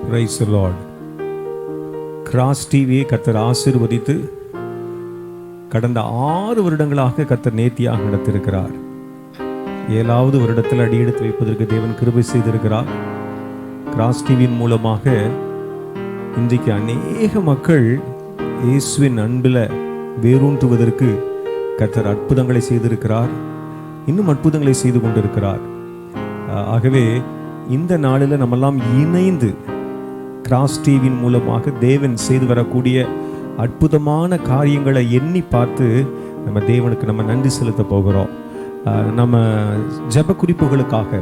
Praise the Lord. Cross டிவியை கர்த்தர் ஆசீர்வதித்து கடந்த 6 வருடங்களாக கர்த்தர் நேர்த்தியாக நடத்திருக்கிறார். 7வது வருடத்தில் அடியெடுத்து வைப்பதற்கு தேவன் கிருபை செய்திருக்கிறார். கிராஸ் டிவியின் மூலமாக இன்றைக்கு அநேக மக்கள் இயேசுவின் அன்பில் வேரூன்றுவதற்கு கர்த்தர் அற்புதங்களை செய்திருக்கிறார். இன்னும் அற்புதங்களை செய்து கொண்டிருக்கிறார். ஆகவே இந்த நாளில் நம்மெல்லாம் இணைந்து கிராஸ் டிவியின் மூலமாக தேவன் செய்து வரக்கூடிய அற்புதமான காரியங்களை எண்ணி பார்த்து நம்ம தேவனுக்கு நம்ம நன்றி செலுத்த போகிறோம். நம்ம ஜெப குறிப்புகளுக்காக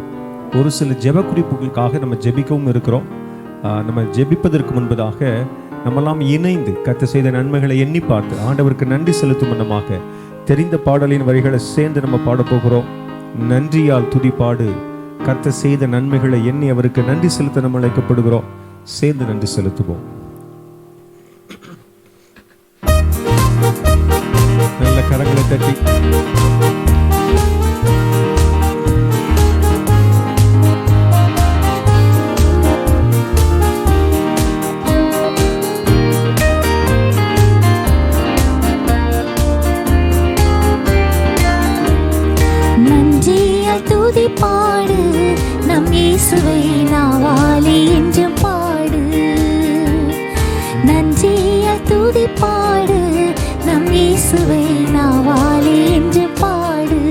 ஒரு சில ஜெப குறிப்புகளுக்காக நம்ம ஜெபிக்கவும் இருக்கிறோம். நம்ம ஜெபிப்பதற்கு முன்பதாக நம்மெல்லாம் இணைந்து கர்த்தர் செய்த நன்மைகளை எண்ணி பார்த்து ஆண்டவருக்கு நன்றி செலுத்தும் வண்ணமாக தெரிந்த பாடலின் வரிகளை சேர்ந்து நம்ம பாடப்போகிறோம். நன்றியால் துதிப்பாடு, கர்த்தர் செய்த நன்மைகளை எண்ணி அவருக்கு நன்றி செலுத்த நம்ம அழைக்கப்படுகிறோம். சேர்ந்து நன்றி செலுத்துவோம். நல்ல கரங்களை தட்டி நன்றியால் துதிப்பாடு, நம் இயேசுவை நாவாலே என்றும் பாடு. நன்றியால் துதிப்பாடு, நம் இயேசுவை நாவாலே என்றும் பாடு.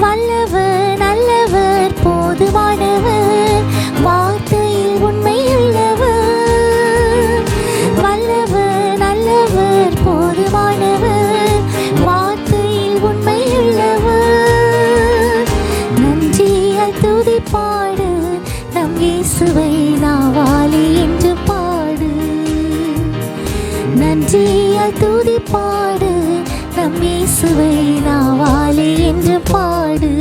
வல்லவர் நல்லவர் போதுமானவர், வார்த்தையில் உண்மையுள்ளவர். வல்லவர் நல்லவர் போதுமானவர், வார்த்தையில் உண்மையுள்ளவர். நன்றியால் துதிப்பாடு, நம் இயேசுவை நாவாலே என்று பாடு. நன்றியால் துதிப்பாடு, நம் இயேசுவை நாவாலே என்று பாடு.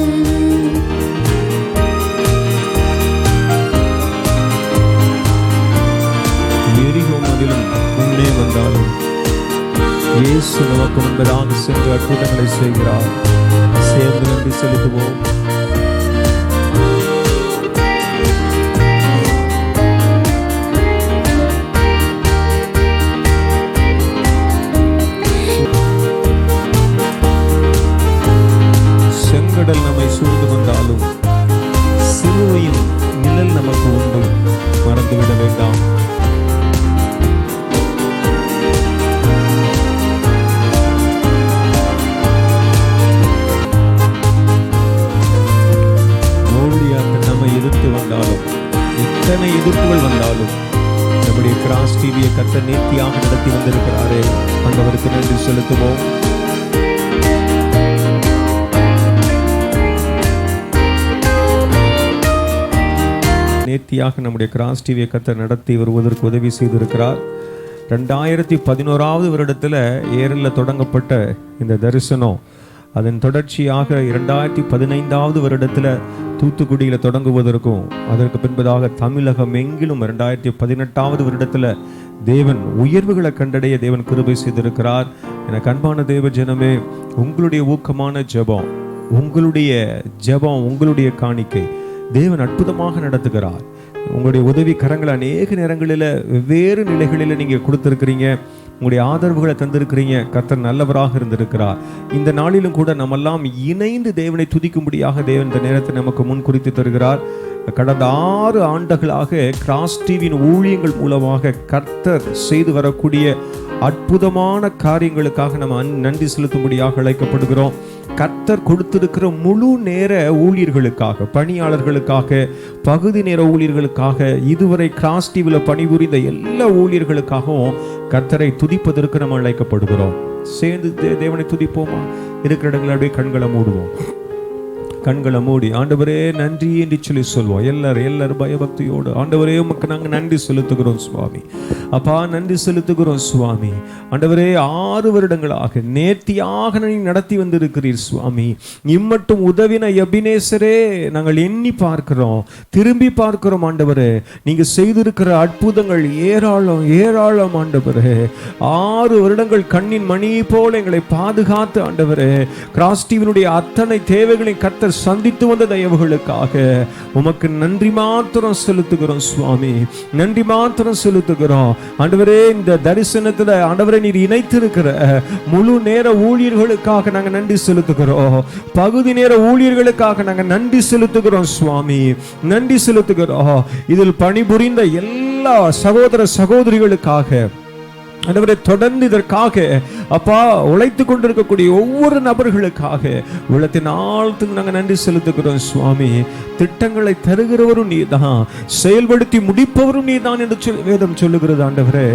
எரிகோ மதிலும் முன்னே வந்தாலும் இயேசு நமக்கு முன்பதாக சென்று அற்புதங்களை செய்கிறார். சேர்ந்து நன்றி செலுத்துவோம். செங்கடல் நம்மை சூழ்ந்து வந்தாலும் சிலுவையின் நிழல் நமக்கு உண்டு, மறந்துவிட வேண்டாம். நம்மை எதிர்த்து வந்தாலும், இத்தனை எதிர்ப்புகள் வந்தாலும் நம்முடைய கிராஸ் டிவியை கர்த்தர் நேர்த்தியாக நடத்தி வந்திருக்கிறாரே, ஆண்டவருக்கு நன்றி செலுத்துவோம். நேர்த்தியாக நம்முடைய கிராஸ் டிவியை கர்த்தர் நடத்தி வருவதற்கு உதவி செய்திருக்கிறார். 2011வது வருடத்தில் ஏரில் தொடங்கப்பட்ட இந்த தரிசனம் அதன் தொடர்ச்சியாக 2015வது வருடத்தில் தூத்துக்குடியில் தொடங்குவதற்கும் அதற்கு பின்பதாக தமிழகம் எங்கிலும் 2018வது வருடத்தில் தேவன் உயர்வுகளை கண்டடைய தேவன் கிருபை செய்திருக்கிறார். எனக்கு அன்பான தேவ ஜனமே, உங்களுடைய ஊக்கமான ஜெபம், உங்களுடைய காணிக்கை தேவன் அற்புதமாக நடத்துகிறார். உங்களுடைய உதவி கரங்களை அநேக நேரங்களில் வெவ்வேறு நிலைகளில் நீங்கள் கொடுத்துருக்கிறீங்க. உங்களுடைய ஆதரவுகளை தந்திருக்கிறீங்க. கர்த்தர் நல்லவராக இருந்திருக்கிறார். இந்த நாளிலும் கூட நம்மெல்லாம் இணைந்து தேவனை துதிக்கும்படியாக தேவன் இந்த நேரத்தை நமக்கு முன் குறித்து தருகிறார். கடந்த 6 ஆண்டுகளாக கிராஸ் டிவியின் ஊழியங்கள் மூலமாக கர்த்தர் செய்து வரக்கூடிய அற்புதமான காரியங்களுக்காக நம்ம நன்றி செலுத்தும்படியாக அழைக்கப்படுகிறோம். கர்த்தர் கொடுத்திருக்கிற முழு நேர ஊழியர்களுக்காக, பணியாளர்களுக்காக, பகுதி நேர ஊழியர்களுக்காக, இதுவரை கிராஸ் டிவியில் பணிபுரிந்த எல்லா ஊழியர்களுக்காகவும் கர்த்தரை துதிப்பதற்கு நம்ம அழைக்கப்படுகிறோம். சேர்ந்து தேவனை துதிப்போமா? இருக்கிற இடங்களை அப்படியே கண்களை மூடி ஆண்டவரே நன்றி என்று சொல்லி சொல்வோம். எல்லாரும் பயபக்தியோடு ஆண்டவரே உமக்கு நாங்கள் நன்றி செலுத்துகிறோம் சுவாமி. அப்பா நன்றி செலுத்துகிறோம் சுவாமி. ஆண்டவரே 6 வருடங்களாக நேர்த்தியாக நீ நடத்தி வந்திருக்கிறீர் சுவாமி. இம்மட்டும் உதவின எபினேசரே நாங்கள் எண்ணி பார்க்கிறோம், திரும்பி பார்க்கிறோம் ஆண்டவரே. நீங்க செய்திருக்கிற அற்புதங்கள் ஏராளம் ஏராளம் ஆண்டவரே. 6 வருடங்கள் கண்ணின் மணி போல எங்களை பாதுகாத்து ஆண்டவரே கிராஸ் டிவியினுடைய அத்தனை தேவைகளை கர்த்தர் சந்தித்து வந்த தயவுகளுக்காக உமக்கு நன்றி மாத்திரம் செலுத்துகிறோம் சுவாமி. நன்றி மாத்திரம் செலுத்துகிறோம் ஆண்டவரே. இந்த தரிசனத்துல ஆண்டவரே நீர் இணைத்திருக்கிற முழு நேர ஊழியர்களுக்காக நாங்க நன்றி செலுத்துகிறோம். பகுதி நேர ஊழியர்களுக்காக நாங்க நன்றி செலுத்துகிறோம் சுவாமி. நன்றி செலுத்துகிறோம். இதில் பணிபுரிந்த எல்லா சகோதர சகோதரிகளுக்காக ஆண்டவரே தொடர்ந்து இதற்காக அப்பா உழைத்து கொண்டிருக்கக்கூடிய ஒவ்வொரு நபர்களுக்காக உள்ளத்தின் ஆழ்த்துக்கு நாங்கள் நன்றி செலுத்துகிறோம் சுவாமி. திட்டங்களை தருகிறவரும் நீதான், செயல்படுத்தி முடிப்பவரும் நீதான் என்று வேதம் சொல்லுகிறது ஆண்டவரே.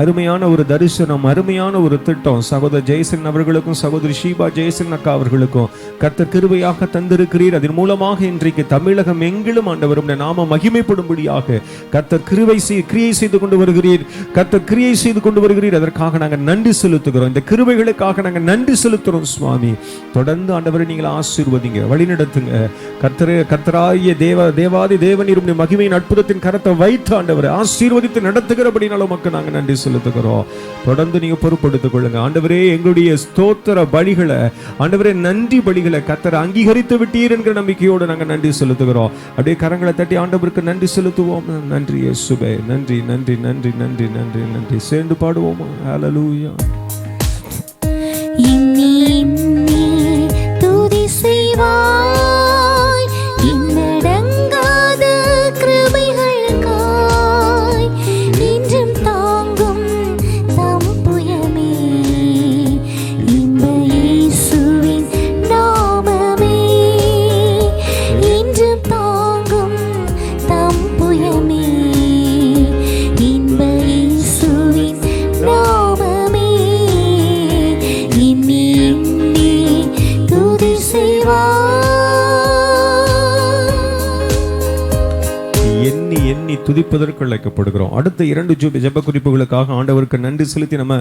அருமையான ஒரு தரிசனம், அருமையான ஒரு திட்டம் சகோதரர் ஜெயசன் அவர்களுக்கும் சகோதரி ஷீபா ஜெயசன் அக்கா அவர்களுக்கும் கர்த்தர் கிருபையாக தந்திருக்கிறீர். அதன் மூலமாக இன்றைக்கு தமிழகம் எங்கிலும் ஆண்டவரும் நாம மகிமைப்படும்படியாக கர்த்தர் கிரியை செய்து கொண்டு வருகிறீர். கர்த்தர் கிரியை செய்து கொண்டு வருகிறீர். அதற்காக நாங்கள் நன்றி செலுத்துகிறோம். இந்த கிருபைகளுக்காக நாங்கள் நன்றி செலுத்துகிறோம் சுவாமி. தொடர்ந்து ஆண்டவரை நீங்கள் ஆசீர்வதிங்க, வழிநடத்துங்க. கர்த்தராகிய தேவாதி தேவனீர் மகிமையின் அற்புதத்தின் கரத்தை வைத்து ஆண்டவரை ஆசீர்வதித்து நடத்துகிறபடினால உமக்கு நாங்கள் நன்றி செலுத்துகிறோம். தொடர்ந்து நீங்க பொறுப்படுத்திக் கொள்ளுங்க ஆண்டவரே. எங்களுடைய ஸ்தோத்திர பலிகளை ஆண்டவரே, நன்றி பலிகளை கர்த்தர் அங்கீகரித்து விட்டீர் என்கிற நம்பிக்கையோடு நாங்கள் நன்றி செலுத்துகிறோம். அப்படியே கரங்களை தட்டி ஆண்டவருக்கு நன்றி செலுத்துவோம். நன்றி இயேசுவே, நன்றி நன்றி நன்றி நன்றி நன்றி நன்றி. சேர்ந்து பாடுவோம். ஹல்லேலூயா. இன்னி இன்னி துதி செய்வாய், இன்னடங்காத கிருபைகளுக்காய் இன்றும் தாங்கும் தம் புயமே இன்ப இயேசுவின் நாமமே. இன்றும் தாங்கும் தம் புயமே இன்ப இயேசுவின் நாமமே. இன்னி இன்னி துதி செய்வாய். எண்ணி எண்ணி துதிப்பதற்கு அழைக்கப்படுகிறோம். அடுத்த 2 ஜெப குறிப்புகளுக்காக ஆண்டவருக்கு நன்றி செலுத்தி நம்ம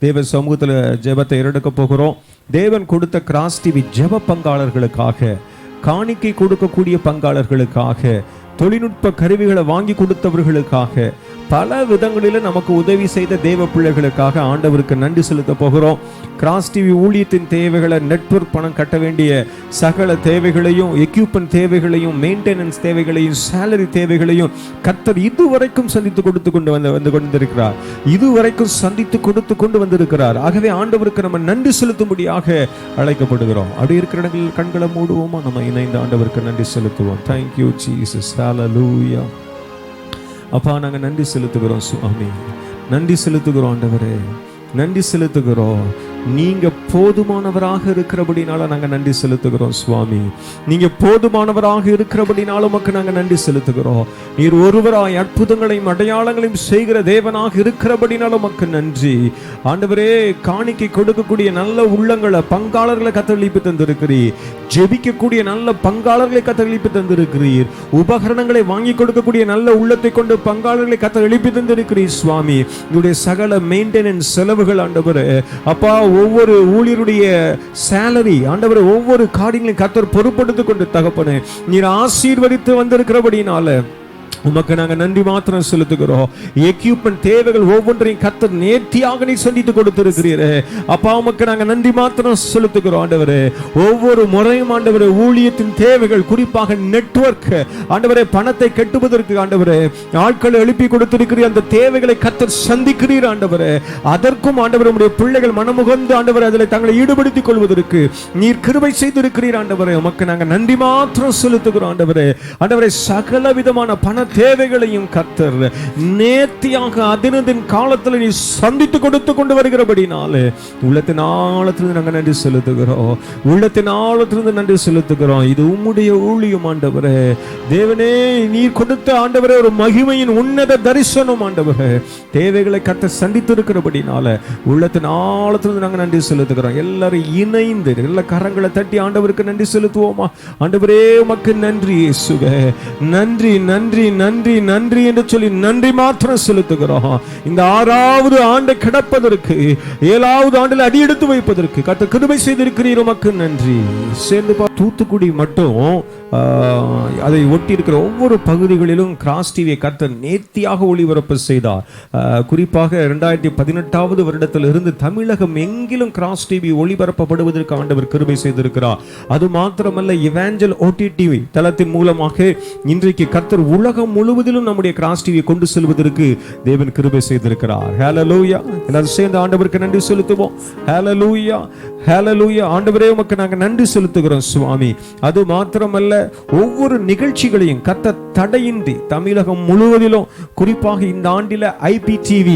தேவ சமூகத்தில் ஜெபத்தை எடுக்க போகிறோம். தேவன் கொடுத்த கிராஸ் டிவி ஜெப பங்காளர்களுக்காக, காணிக்கை கொடுக்கக்கூடிய பங்காளர்களுக்காக, தொழில்நுட்ப கருவிகளை வாங்கி கொடுத்தவர்களுக்காக, பல விதங்களில் நமக்கு உதவி செய்த தேவ பிள்ளைகளுக்காக ஆண்டவருக்கு நன்றி செலுத்த போகிறோம். கிராஸ் டிவி ஊழியத்தின் தேவைகளை, நெட்வொர்க் பணம் கட்ட வேண்டிய சகல தேவைகளையும், எக்யூப்மெண்ட் தேவைகளையும், மெயின்டெனன்ஸ் தேவைகளையும், சேலரி தேவைகளையும் கர்த்தர் இதுவரைக்கும் சந்தித்து கொடுத்து கொண்டு வந்து கொண்டிருக்கிறார். இதுவரைக்கும் சந்தித்து கொடுத்து கொண்டு வந்திருக்கிறார். ஆகவே ஆண்டவருக்கு நம்ம நன்றி செலுத்தும்படியாக அழைக்கப்படுகிறோம். அப்படி இருக்கிற இடங்களில் கண்களை மூடுவோமா? நம்ம இணைந்து ஆண்டவருக்கு நன்றி செலுத்துவோம். Thank you Jesus. ஹல்லேலூயா. அப்பா நாங்கள் நன்றி செலுத்துகிறோம் சுவாமி. நன்றி செலுத்துகிறோம் ஆண்டவரே, நன்றி செலுத்துகிறோம். நீங்க போதுமானவராக இருக்கிறபடினால நாங்க நன்றி செலுத்துகிறோம் சுவாமி. நீங்க போதுமானவராக இருக்கிறபடினால உமக்கு நாங்க நன்றி செலுத்துகிறோம். நீர் ஒருவராய் அற்புதங்களையும் அடையாளங்களையும் செய்கிற தேவனாக இருக்கிறபடினால உமக்கு நன்றி ஆண்டவரே. காணிக்கை கொடுக்கக்கூடிய நல்ல உள்ளங்களை, பங்காளர்களை கத்தளிப்பு தந்திருக்கிறீர். ஜெபிக்கக்கூடிய நல்ல பங்காளர்களை கத்தளிப்பு தந்திருக்கிறீர். உபகரணங்களை வாங்கி கொடுக்கக்கூடிய நல்ல உள்ளத்தை கொண்டு பங்காளர்களை கத்தளிப்பு தந்திருக்கிறீர் சுவாமி. உங்களுடைய சகல மெயின்டெனன்ஸ் செலவுகள் ஆண்டவரே அப்பா, ஒவ்வொரு ஊழியருடைய சேலரி ஆண்டவரே, ஒவ்வொரு காரியங்களையும் கர்த்தர் பொறுப்படுத்திக் கொண்டு தகப்பனே நீர் ஆசீர்வதித்து வந்திருக்கிறபடினால உமக்கு நாங்க நன்றி மாத்திரம் செலுத்துகிறோம். எக்யூப்மெண்ட் தேவைகள் ஒவ்வொன்றையும் கர்த்தர் நேர்த்தியாக நீ சந்தித்து கொடுத்திருக்கிறீரே அப்பா, உமக்கு நாங்க நன்றி மாத்திரம் செலுத்துகிறோம் ஆண்டவரே. ஒவ்வொரு முறையும் ஆண்டவரே ஊழியத்தின் தேவைகள், குறிப்பாக நெட்வொர்க் ஆண்டவரே, பணத்தை கட்டுவதற்கு ஆண்டவரே ஆட்களை எழுப்பி கொடுத்திருக்கிறீர். அந்த தேவைகளை கர்த்தர் சந்திக்கிறீர் ஆண்டவரே. அதற்கும் ஆண்டவரே உம்முடைய பிள்ளைகள் மனமுகந்து ஆண்டவரே அதில் தங்களை ஈடுபடுத்திக் கொள்வதற்கு நீர் கிருபை செய்திருக்கிறீர் ஆண்டவரே. உமக்கு நாங்க நன்றி மாத்திரம் செலுத்துகிறோம் ஆண்டவரே. ஆண்டவரே சகல விதமான பண தேவைகளையும் கர்த்தர் நேர்த்தியாக அதினதின் காலத்தில் நீ சந்தித்து கொடுத்து கொண்டு வருகிறபடினாலே உள்ளத்தின் ஆழத்திலிருந்து நாங்கள் நன்றி செலுத்துகிறோம். உள்ளத்தின் ஆழத்திலிருந்து நன்றி செலுத்துகிறோம். இது உம்முடைய ஊழியம் ஆண்டவரே. தேவனே நீர் கொடுத்த ஆண்டவரே ஒரு மகிமையின் உன்னத தரிசனம் ஆண்டவரே. தேவைகளை கர்த்தர் சந்தித்து இருக்கிறபடினால உள்ளத்தின் ஆழத்திலிருந்து நாங்கள் நன்றி செலுத்துகிறோம். எல்லாரும் இணைந்து எல்லா கரங்களை தட்டி ஆண்டவருக்கு நன்றி செலுத்துவோமா? ஆண்டவரே உமக்கு நன்றி இயேசுவே. நன்றி நன்றி நன்றி நன்றி என்று சொல்லி நன்றி மாத்திரம் செலுத்துகிறோம். இந்த 6வது ஆண்டை கிடப்பதற்கு 7வது ஆண்டில் அடியெடுத்து வைப்பதற்கு கர்த்தர் கிருபை செய்திருக்கிறீர், உமக்கு நன்றி. சேர்ந்து தூத்துக்குடி மட்டும் அதை ஒட்டி இருக்கிற ஒவ்வொரு பகுதிகளிலும் கிராஸ் டிவியை கர்த்தர் நேர்த்தியாக ஒளிபரப்பு செய்தார். குறிப்பாக 2018வது வருடத்திலிருந்து தமிழகம் எங்கிலும் கிராஸ் டிவி ஒளிபரப்பப்படுவதற்கு ஆண்டவர் கிருபை செய்திருக்கிறார். அது மாத்திரமல்ல, இவாஞ்சல் OTT தளத்தின் மூலமாக இன்றைக்கு கர்த்தர் உலகம் முழுவதிலும் நம்முடைய கிராஸ் டிவியை கொண்டு செல்வதற்கு தேவன் கிருபை செய்திருக்கிறார். ஹல்லேலூயா. எல்லாரும் சேர்ந்து ஆண்டவருக்கு நன்றி செலுத்துவோம். ஹல்லேலூயா, ஹல்லேலூயா. ஆண்டவரே, உமக்கு நாங்கள் நன்றி செலுத்துகிறோம் சுவாமி. அது மாத்திரமல்ல, ஒவ்வொரு நிகழ்ச்சிகளையும் கர்த்தர் தடையின்றி தமிழகம் முழுவதிலும், குறிப்பாக இந்த ஆண்டில IPTV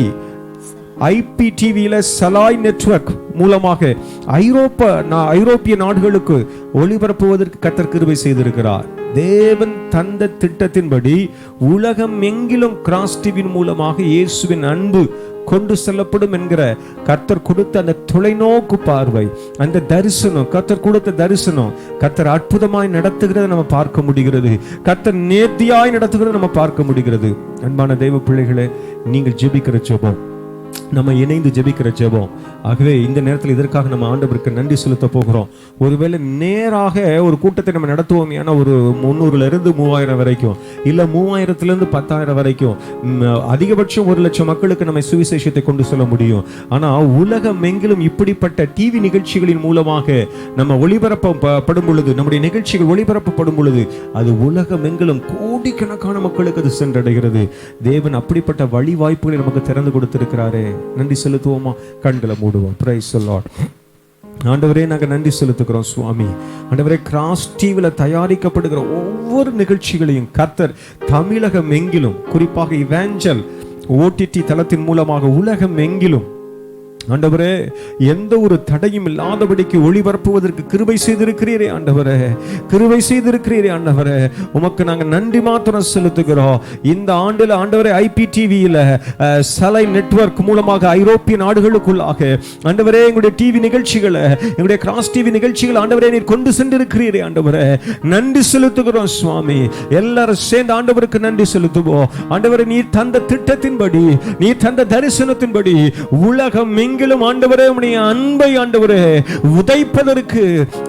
சலாய் நெட்வொர்க் மூலமாக ஐரோப்பிய நாடுகளுக்கு ஒளிபரப்புவதற்கு கர்த்தர் கிருபை செய்திருக்கிறார். தேவன் தந்த திட்டத்தின்படி உலகம் எங்கிலும் கிராஸ் டிவியின் மூலமாக இயேசுவின் அன்பு கொண்டு செல்லப்படும் என்கிற கர்த்தர் கொடுத்த அந்த தொலைநோக்கு பார்வை, அந்த தரிசனம், கர்த்தர் கொடுத்த தரிசனம், கர்த்தர் அற்புதமாய் நடத்துகிறத நம்ம பார்க்க முடிகிறது. கர்த்தர் நேர்த்தியாய் நடத்துகிறத நம்ம பார்க்க முடிகிறது. அன்பான தெய்வ பிள்ளைகளே, நீங்கள் ஜெபிக்கிற ஜெபம், நம்ம இணைந்து ஜெபிக்கிற ஜெபம். ஆகவே இந்த நேரத்தில் இதற்காக நம்ம ஆண்டவருக்கு நன்றி செலுத்த போகிறோம். ஒருவேளை நேராக ஒரு கூட்டத்தை நம்ம நடத்துவோம், ஏன்னா ஒரு 300லிருந்து 3000 வரைக்கும், இல்லை 3000லிருந்து 10,000 வரைக்கும், அதிகபட்சம் 1,00,000 மக்களுக்கு நம்ம சுவிசேஷத்தை கொண்டு செல்ல முடியும். ஆனால் உலகம் எங்கிலும் இப்படிப்பட்ட டிவி நிகழ்ச்சிகளின் மூலமாக நம்ம ஒளிபரப்பப்படும் பொழுது, நம்முடைய நிகழ்ச்சிகள் ஒளிபரப்பப்படும் பொழுது, அது உலகம் எங்கிலும் கோடிக்கணக்கான மக்களுக்கு அது சென்றடைகிறது. தேவன் அப்படிப்பட்ட வழி வாய்ப்புகளை நமக்கு திறந்து கொடுத்திருக்கிறாரே. நன்றி செலுத்துவோமா? கண்களை மூடுவோம். Praise the Lord. ஆண்டவரே, நாங்கள் நன்றி செலுத்துகிறோம் சுவாமி. ஆண்டவரே, கிராஸ் டிவியில் தயாரிக்கப்படுகிற ஒவ்வொரு நிகழ்ச்சிகளையும் கர்த்தர் தமிழகம் எங்கிலும், குறிப்பாக இவாஞ்சல் OTT தளத்தின் மூலமாக உலகம் எங்கிலும் ஆண்டவரே எந்த ஒரு தடையும் இல்லாதபடிக்கு ஒளிபரப்புவதற்கு கிருபை செய்திருக்கிறீரே ஆண்டவரே, கிருபை செய்திருக்கிறீரே ஆண்டவரே. உமக்கு நாங்கள் நன்றி மாத்திரம் செலுத்துகிறோம். இந்த ஆண்டில் ஆண்டவரே IPTV சலை நெட்வொர்க் மூலமாக ஐரோப்பிய நாடுகளுக்குள்ளாக ஆண்டவரே எங்களுடைய டிவி நிகழ்ச்சிகளை, எங்களுடைய கிராஸ் டிவி நிகழ்ச்சிகள் ஆண்டவரே நீர் கொண்டு சென்றிருக்கிறீரே ஆண்டவரே. நன்றி செலுத்துகிறோம் சுவாமி. எல்லாரும் சேர்ந்து ஆண்டவருக்கு நன்றி செலுத்துவோம். ஆண்டவரே, நீர் தந்த திட்டத்தின்படி, நீர் தந்த தரிசனத்தின்படி உலகம் எங்கிலும் ஆண்டவரே உம்முடைய அன்பை ஆண்டவரே உதைப்பதற்கு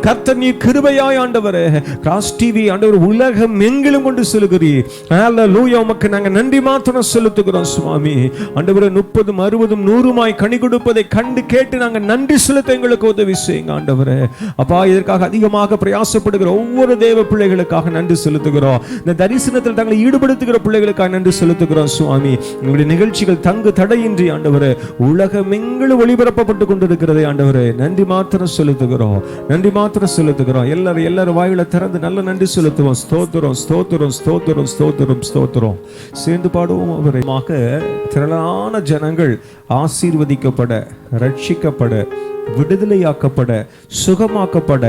கர்த்தர் நீர் கிருபையாய் ஆண்டவரே கிராஸ் டிவி ஆண்டவர் உலகம் எங்கிலும் கொண்டு செல்கிறீர். ஹல்லேலூயா. உமக்கு நாங்கள் நன்றி மாத்திரம் செலுத்துகிறோம் சுவாமி. ஆண்டவரே, 30, 60, 100 கனி கொடுப்பதை கண்டு கேட்டு நாங்கள் நன்றி செலுத்த எங்களுக்கு உதவி செய்யுங்க ஆண்டவரே. அப்பா, இதற்காக அதிகமாக பிரயாசப்படுகிற ஒவ்வொரு தேவ பிள்ளைகளுக்காக நன்றி செலுத்துகிறோம். இந்த தரிசனத்தில் தங்களை ஈடுபடுத்துகிற பிள்ளைகளுக்காக நன்றி செலுத்துகிறோம் சுவாமி. எங்களுடைய நிகழ்ச்சிகள் தங்கு தடையின்றி ஆண்டவரே உலகம் எங்கிலும் ஒளிபரப்பப்பட்டு கொண்டிருக்கிறதே ஆண்டவரே. நன்றி மாத்திரம் செலுத்துகிறோம், நன்றி மாத்திரம் செலுத்துகிறோம். எல்லாரும் வாயில திறந்து நல்ல நன்றி செலுத்துவோம். ஸ்தோத்திரம், ஸ்தோத்திரம், ஸ்தோத்திரம், ஸ்தோத்திரம், ஸ்தோத்திரம். சேர்ந்து பாடுவோம். அவரமாக திரளான ஜனங்கள் ஆசீர்வதிக்கப்பட, ரட்சிக்கப்பட, விடுதலையாக்கப்பட, சுகமாக்கப்பட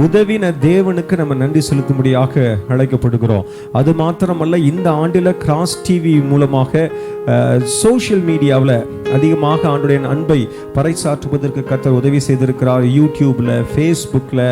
உதவின தேவனுக்கு நம்ம நன்றி செலுத்தும்படியாக அழைக்கப்படுகிறோம். அது மாத்திரமல்ல, இந்த ஆண்டில் கிராஸ் டிவி மூலமாக சோஷியல் மீடியாவில் அதிகமாக ஆண்டுடைய அன்பை பறைசாற்றுவதற்கு கர்த்தர் உதவி செய்திருக்கிறார். யூடியூப்ல, ஃபேஸ்புக்கில்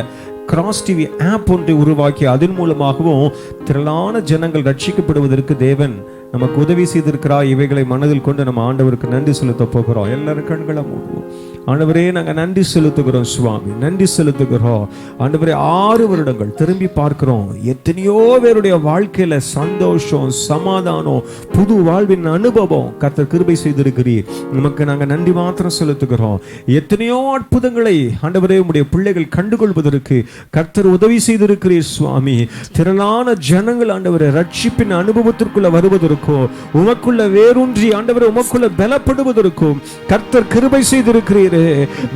கிராஸ் டிவி ஆப் ஒன்றை உருவாக்கி அதன் மூலமாகவும் திரளான ஜனங்கள் ரட்சிக்கப்படுவதற்கு தேவன் நமக்கு உதவி செய்திருக்கிறார். இவைகளை மனதில் கொண்டு நம்ம ஆண்டவருக்கு நன்றி செலுத்த போகிறோம். எல்லாரும் கண்களை மூடுவோம். ஆண்டவரே, நாங்கள் நன்றி செலுத்துகிறோம் சுவாமி, நன்றி செலுத்துகிறோம் ஆண்டவரே. 6 வருடங்கள் திரும்பி பார்க்கிறோம். எத்தனையோ பேருடைய வாழ்க்கையில சந்தோஷம், சமாதானம், புது வாழ்வின் அனுபவம் கர்த்தர் கிருபை செய்திருக்கிறீர். நமக்கு நாங்கள் நன்றி மாத்திரம் செலுத்துகிறோம். எத்தனையோ அற்புதங்களை ஆண்டவரே உம்முடைய பிள்ளைகள் கண்டுகொள்வதற்கு கர்த்தர் உதவி செய்திருக்கிறீர் சுவாமி. திரளான ஜனங்கள் ஆண்டவரே ரட்சிப்பின் அனுபவத்திற்குள்ள வருவதற்கோ, உமக்குள்ள வேரூன்றி ஆண்டவரே உமக்குள்ள பலப்படுவதற்கும் கர்த்தர் கிருபை செய்திருக்கிறீர்.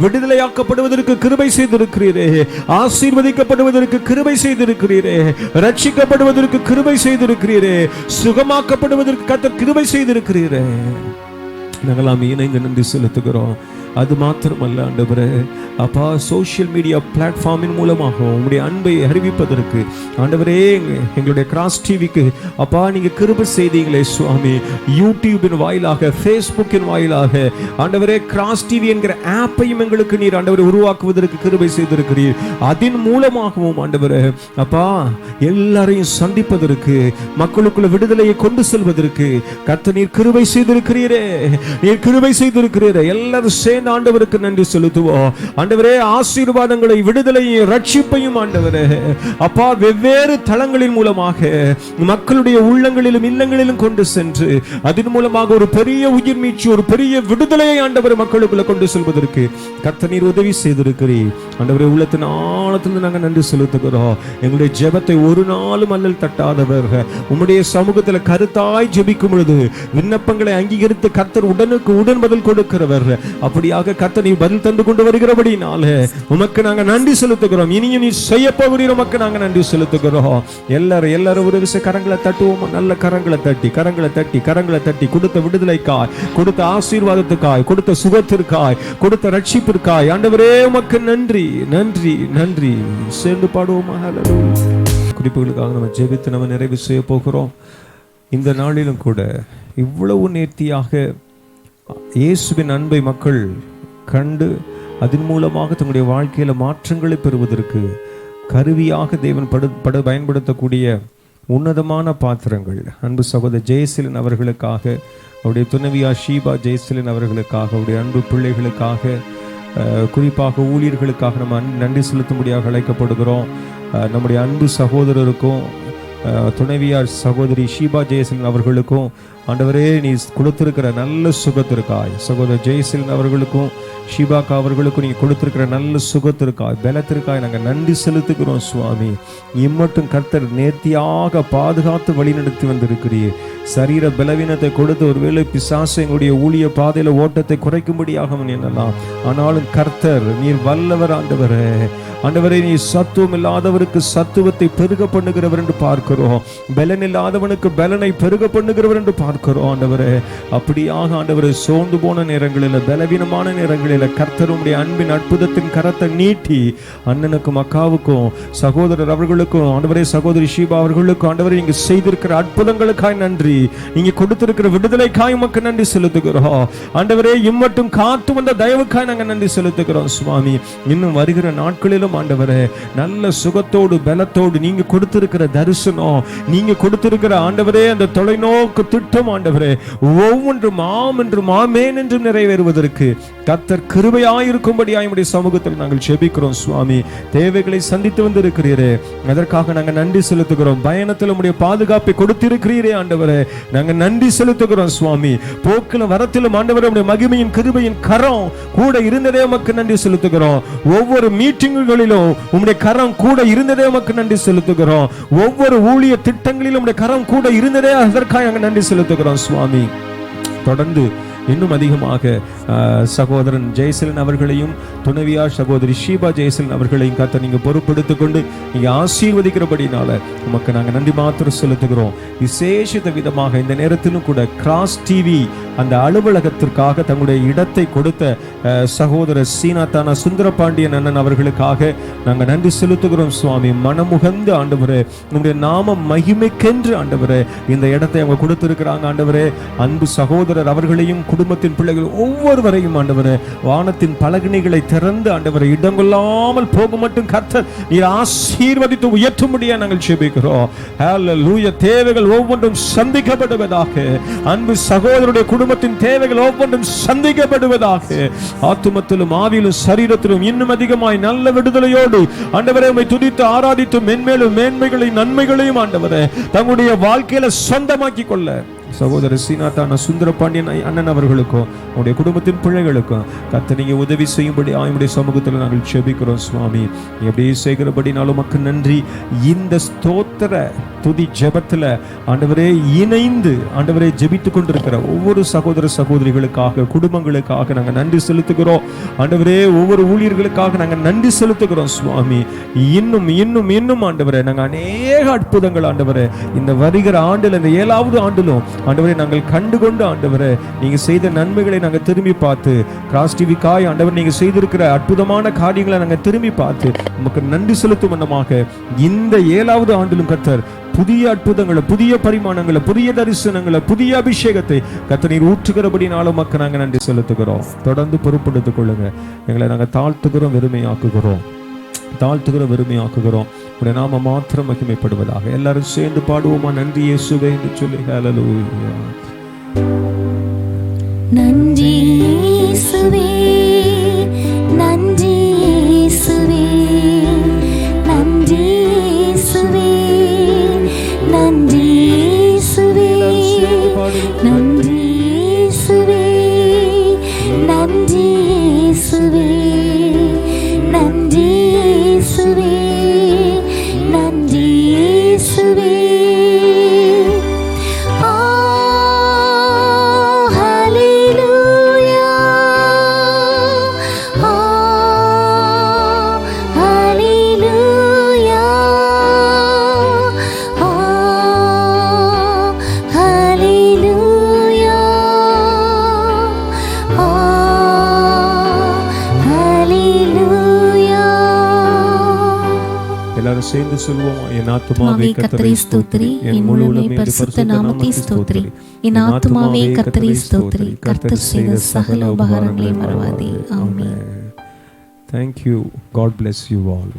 விடுதலையாக்கப்படுவதற்கு கிருபை செய்திருக்கிறீரே, ஆசீர்வதிக்கப்படுவதற்கு கிருபை செய்திருக்கிறீரே, ரட்சிக்கப்படுவதற்கு கிருபை செய்திருக்கிறீரே, சுகமாக்கப்படுவதற்கு கர்த்தர் கிருபை செய்திருக்கிறீரே. நாங்களாம் இணைந்து நன்றி செலுத்துகிறோம். அது மாத்திரமல்ல ஆண்டவரே அப்பா, சோஷியல் மீடியா பிளாட்ஃபார்மின் மூலமாக உங்களுடைய அன்பை அறிவிப்பதற்கு ஆண்டவரே எங்களுடைய கிராஸ் டிவிக்கு அப்பா நீங்க கிருபை செய்தீங்களே சுவாமி. யூடியூபின் வாயிலாக, ஃபேஸ்புக்கின் வாயிலாக ஆண்டவரே கிராஸ் டிவி என்கிற ஆப்பையும் எங்களுக்கு நீர் ஆண்டவரை உருவாக்குவதற்கு கிருபை செய்திருக்கிறீர். அதன் மூலமாகவும் ஆண்டவரே அப்பா எல்லாரையும் சந்திப்பதற்கு, மக்களுக்குள்ள விடுதலையை கொண்டு செல்வதற்கு கர்த்தர் நீர் கிருபை செய்திருக்கிறீரே, நீர் கிருபை செய்திருக்கிறீரே. எல்லாரும் சேர்ந்து ஆண்டவருக்கு நன்றி செலுத்துவோம். ஆண்டவரே ஆசீர்வாதங்களை, விடுதலையும் ரட்சிப்பையும் ஆண்டவரே அப்பா வெவ்வேறு தளங்களின் மூலமாக மக்களுடைய உள்ளங்களிலும் இல்லங்களிலும் கொண்டு சென்று அதன் மூலமாக ஒரு பெரிய உயிர் மீட்சி, ஒரு பெரிய விடுதலையை ஆண்டவரை மக்களுக்குள்ள கொண்டு செல்வதற்கு கர்த்தர் நீர் உதவி செய்திருக்கிறீர். ஆண்டவரே உள்ளத்தின் ஆழத்திலிருந்து நாங்கள் நன்றி செலுத்துகிறோம். எங்களுடைய ஜெபத்தை ஒரு நாளும் அல்லல் தட்டாதவர், உம்முடைய சமூகத்தில் கருத்தாய் ஜெபிக்கும் பொழுது விண்ணப்பங்களை அங்கீகரித்து கர்த்தர் உடனுக்கு உடன் பதில் கொடுக்கிறவர். அப்படியாக கர்த்தர் நீ பதில் தந்து கொண்டு வருகிறபடினாலே உமக்கு நாங்கள் நன்றி செலுத்துகிறோம். இனியும் நீ செய்ய போகிறீர், உமக்கு நாங்கள் நன்றி செலுத்துகிறோம். எல்லாரும் ஒரு விஷயம் கரங்களை தட்டுவோம். நல்ல கரங்களை தட்டி கொடுத்த விடுதலைக்காய், கொடுத்த ஆசீர்வாதத்துக்காய், கொடுத்த சுகத்திற்காய், கொடுத்த ரட்சிப்பிற்காய் ஆண்டவரே உமக்கு நன்றி நன்றி நன்றி. சேர்ந்து பாடுவோமா? குறிப்புகளுக்காக நம்ம ஜெபித்து நம்ம நிறைவு செய்ய போகிறோம். இந்த நாளிலும் கூட இவ்வளவு நேர்த்தியாக இயேசுவின் அன்பை மக்கள் கண்டு அதன் மூலமாக தங்களுடைய வாழ்க்கையில மாற்றங்களை பெறுவதற்கு கருவியாக தேவன் பயன்படுத்தக்கூடிய உன்னதமான பாத்திரங்கள். அன்பு சகோதரர் ஜெயசீலன் அவர்களுக்காக, அவருடைய துணைவியா ஷீபா ஜெயசீலன் அவர்களுக்காக, அவருடைய அன்பு பிள்ளைகளுக்காக, குறிப்பாக ஊழியர்களுக்காக நம்ம நன்றி செலுத்தும்படியாக அழைக்கப்படுகிறோம். நம்முடைய அன்பு சகோதரருக்கும் துணைவியார் சகோதரி ஷீபா ஜெயசீலன் அவர்களுக்கும் ஆண்டவரே நீ கொடுத்திருக்கிற நல்ல சுகத்திற்காய், சகோதரர் ஜெயசீலன் அவர்களுக்கும் ஷீபாக்கா அவர்களுக்கும் நீங்க கொடுத்திருக்கிற நல்ல சுகத்திற்காய், பலத்திற்காய் நாங்கள் நன்றி செலுத்துகிறோம் சுவாமி. இம்மட்டும் கர்த்தர் நேர்த்தியாக பாதுகாத்து வழிநடத்தி வந்திருக்கிறீர். சரீர பலவீனத்தை கொடுத்து ஒருவேளை பிசாசு எங்களுடைய ஊழிய பாதையில ஓட்டத்தை குறைக்கும்படியாக எண்ணலாம். ஆனாலும் கர்த்தர் நீர் வல்லவர் ஆண்டவரே. ஆண்டவரே நீ சத்துவம் இல்லாதவருக்கு சத்துவத்தை பெருக பண்ணுகிறவர் என்று பார்க்கிறோம். பலன் இல்லாதவனுக்கு பலனை பெருக பண்ணுகிறவர் என்று பார்க்கிறோம் ஆண்டவரே. அப்படியாக ஆண்டவரே சோர்ந்து போன நேரங்களில், பலவீனமான நேரங்களில் கர்த்தருடைய அன்பின் அற்புதத்தின் கரத்தை நீட்டி அண்ணனுக்கும் அக்காவுக்கும் சகோதரர் அவர்களுக்கும் ஆண்டவரே சகோதரி ஷீபா அவர்களுக்கும் ஆண்டவரே நீங்க செய்திருக்கிற அற்புதங்களுக்காய் நன்றி, நீங்க கொடுத்திருக்கிற விடுதலைக்காய் உமக்கு நன்றி செலுத்துகிறோம் ஆண்டவரே. இம்மட்டும் காத்து வந்த தயவுக்காய் நாங்கள் நன்றி செலுத்துகிறோம் சுவாமி. இன்னும் வருகிற நாட்களிலும் ஆண்டவரே நல்ல சுகத்தோடு பலத்தோடு நீங்க கொடுத்திருக்கிற தரிசனம், நீங்க கொடுத்திருக்கிற ஆண்டவரே அந்த தொலைநோக்கு திட்டம் ஆண்டவரே ஒவ்வொன்றும் ஆம் என்றும் ஆமேன் என்றும் நிறைவேறுவதற்கு கர்த்தர் கிருபையாயிருக்கும்படியாய் உம்முடைய சமூகத்தில் நாங்கள் ஜெபிக்கிறோம் சுவாமி. தேவைகளை சந்தித்து வந்திருக்கிறீரே, அதற்காக நாங்கள் நன்றி செலுத்துகிறோம். பயணத்தில் உம்முடைய பாதுகாப்பை கொடுத்திருக்கிறீரே ஆண்டவரே, நாங்கள் நன்றி செலுத்துகிறோம் சுவாமி. போக்கிலும் வரத்திலும் ஆண்டவரே உம்முடைய மகிமையின் கிருபையின் கரம் கூட இருந்ததே உமக்கு நன்றி செலுத்துகிறோம். ஒவ்வொரு மீட்டிங்குகளிலும் உம்முடைய கரம் கூட இருந்ததே உமக்கு நன்றி செலுத்துகிறோம். ஒவ்வொரு ஊழிய திட்டங்களிலும் உம்முடைய கரம் கூட இருந்ததே அதற்காக நாங்கள் நன்றி செலுத்துகிறோம் சுவாமி. தொடர்ந்து இன்னும் அதிகமாக சகோதரன் ஜெயசீலன் அவர்களையும் துணைவியார் சகோதரி ஷீபா ஜெயசீலன் அவர்களையும் கர்த்தர் நீங்க பொறுப்பெடுத்துக் கொண்டு நீங்க ஆசீர்வதிக்கிறபடினால உமக்கு நாங்கள் நன்றி மாத்திரம் செலுத்துகிறோம். விசேஷித்த விதமாக இந்த நேரத்திலும் கூட கிராஸ் டிவி அந்த அலுவலகத்திற்காக தங்களுடைய இடத்தை கொடுத்த சகோதரர் சீனாத்தான சுந்தரபாண்டியன் அண்ணன் அவர்களுக்காக நாங்கள் நன்றி செலுத்துகிறோம் சுவாமி. மனமுகந்து ஆண்டவரே உங்களுடைய நாமம் மகிமைக்கென்று ஆண்டவரே இந்த இடத்தை அவங்க கொடுத்திருக்கிறாங்க ஆண்டவரே. அன்பு சகோதரர் அவர்களையும் குடும்பத்தின் பிள்ளைகள் ஒவ்வொருவரையும் ஆண்டவரே வானத்தின் பலகணிகளை திறந்து ஆண்டவரை இடங்கொள்ளாமல் போக மட்டும் கர்த்தர் நீர் ஆசீர்வதித்து உயர்த்தும்படியா நாங்கள் ஜெபிக்கிறோம். ஹல்லேலூயா. தேவைகள் ஒவ்வொன்றும் சந்திக்கப்படுவதாக, அன்பு சகோதரருடைய குடும்பத்தின் தேவைகள் ஒவ்வொன்றும் சந்திக்கப்படுவதாக, ஆத்துமத்திலும் ஆவியிலும் சரீரத்திலும் இன்னும் அதிகமாய் நல்ல விடுதலையோடு ஆண்டவரே உம்மை துதித்து ஆராதித்து மென்மேலும் மேன்மைகளையும் நன்மைகளையும் ஆண்டவரே தங்களுடைய வாழ்க்கையில சொந்தமாக்கி கொள்ள சகோதரர் சீனாத்தான சுந்தரபாண்டியன் அண்ணன் அவர்களுக்கும் உங்களுடைய குடும்பத்தின் பிள்ளைகளுக்கும் கர்த்தர் நீங்க உதவி செய்யும்படி ஆயுடைய சமூகத்தில் நாங்கள் ஜெபிக்கிறோம் சுவாமி. எப்படியே செய்கிறபடினாலும் உமக்கு நன்றி. இந்த ஸ்தோத்திர துதி ஜெபத்துல ஆண்டவரே இணைந்து ஆண்டவரே ஜெபித்துக் கொண்டிருக்கிற ஒவ்வொரு சகோதர சகோதரிகளுக்காக, குடும்பங்களுக்காக நாங்கள் நன்றி செலுத்துகிறோம் ஆண்டவரே. ஒவ்வொரு ஊழியர்களுக்காக நாங்கள் நன்றி செலுத்துகிறோம் சுவாமி. இன்னும் இன்னும் இன்னும் ஆண்டவரே நாங்கள் அநேக அற்புதங்கள் ஆண்டவரே இந்த வருகிற ஆண்டில், இந்த 7வது ஆண்டிலும் ஆண்டவரே நாங்கள் கண்டுகொண்டு ஆண்டவரே நீங்க செய்த நன்மைகளை நாங்கள் திரும்பி பார்த்து கிராஸ் டிவிக்காய் ஆண்டவர் நீங்க செய்திருக்கிற அற்புதமான காரியங்களை நாங்கள் திரும்பி பார்த்து நமக்கு நன்றி செலுத்தும் வண்ணமாக இந்த 7வது ஆண்டிலும் கர்த்தர் புதிய அற்புதங்களை, புதிய பரிமாணங்களை, புதிய தரிசனங்களை, புதிய அபிஷேகத்தை கர்த்தர் நீர் ஊற்றுகிறபடினாலும் மக்கள் நாங்கள் நன்றி செலுத்துகிறோம். தொடர்ந்து பொறுப்படுத்திக் கொள்ளுங்க. எங்களை நாங்கள் தாழ்த்துகிறோம், வெறுமையாக்குகிறோம். உடைய நாம மாத்திரம் மகிமைப்படுவதாக. எல்லாரும் சேர்ந்து பாடுவோமா? நன்றி இயேசுவே என்று சொல்லி. ஹல்லேலூயா. நன்றி இயேசுவே, நன்றி இயேசுவே, நன்றி இயேசுவே, நன்றி இயேசுவே, நன்றி இயேசுவே, நன்றி இயேசுவே, நன்றி இயேசுவே, நன்றி இயேசுவே. எல்லாரும் சேர்ந்து சொல்வோமா? என் ஆத்துமாவே கர்த்தரை ஸ்தோத்திரி, என் முழு உள்ளமே பரிசுத்த நாமத்தை ஸ்தோத்திரி. என் ஆத்துமாவே கர்த்தரை ஸ்தோத்திரி, கர்த்தர் செய்த சகல உபகாரங்களை மறவாதே. ஆமென். Thank you. God bless you all.